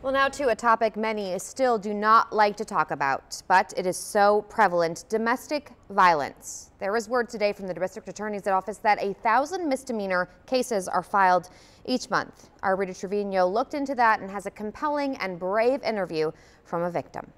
Well, now to a topic many still do not like to talk about, but it is so prevalent: domestic violence. There is word today from the district attorney's office that 1,000 misdemeanor cases are filed each month. Our Rita Trevino looked into that and has a compelling and brave interview from a victim.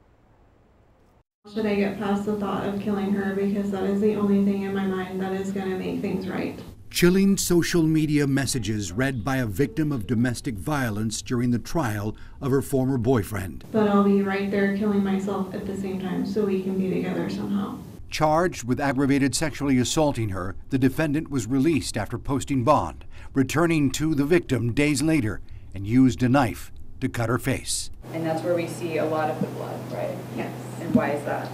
Should I get past the thought of killing her, because that is the only thing in my mind that is going to make things right. Chilling social media messages read by a victim of domestic violence during the trial of her former boyfriend. But I'll be right there killing myself at the same time so we can be together somehow. Charged with aggravated sexually assaulting her, the defendant was released after posting bond, returning to the victim days later, and used a knife to cut her face. And that's where we see a lot of the blood, right? Yes. And why is that?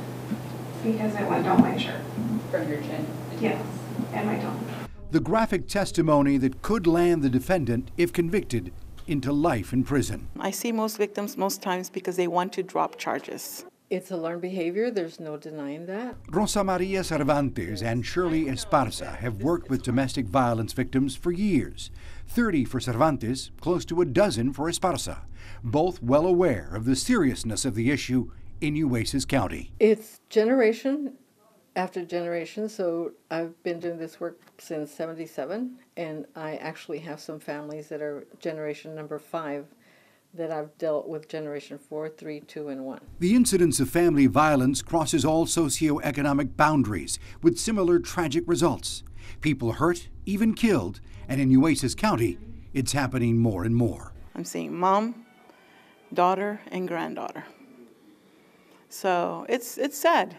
Because it went down my shirt. From your chin? Yes, and my tongue. The graphic testimony that could land the defendant, if convicted, into life in prison. I see most victims most times because they want to drop charges. It's a learned behavior, there's no denying that. Rosa Maria Cervantes and Shirley Esparza have worked with domestic violence victims for years. 30 for Cervantes, close to a dozen for Esparza, both well aware of the seriousness of the issue in Nueces County. It's generation after generation, so I've been doing this work since '77, and I actually have some families that are generation number 5 that I've dealt with generation 4, 3, 2, and 1. The incidence of family violence crosses all socioeconomic boundaries with similar tragic results. People hurt, even killed, and in Nueces County, it's happening more and more. I'm seeing mom, daughter, and granddaughter. So it's sad.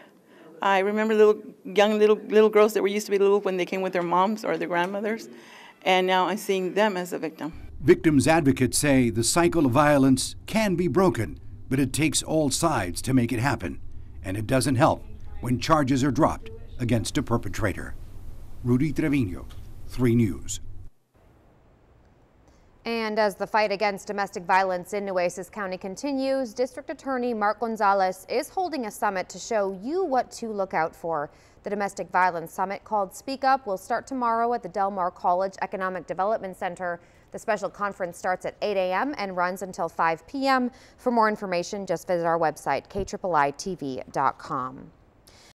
I remember young little girls that were used to be little when they came with their moms or their grandmothers, and now I'm seeing them as a victim. Victims advocates say the cycle of violence can be broken, but it takes all sides to make it happen. And it doesn't help when charges are dropped against a perpetrator. Rudy Trevino, 3 News. And as the fight against domestic violence in Nueces County continues, District Attorney Mark Gonzalez is holding a summit to show you what to look out for. The Domestic Violence Summit, called Speak Up, will start tomorrow at the Del Mar College Economic Development Center. The special conference starts at 8 a.m. and runs until 5 p.m. For more information, just visit our website, KIIITV.com.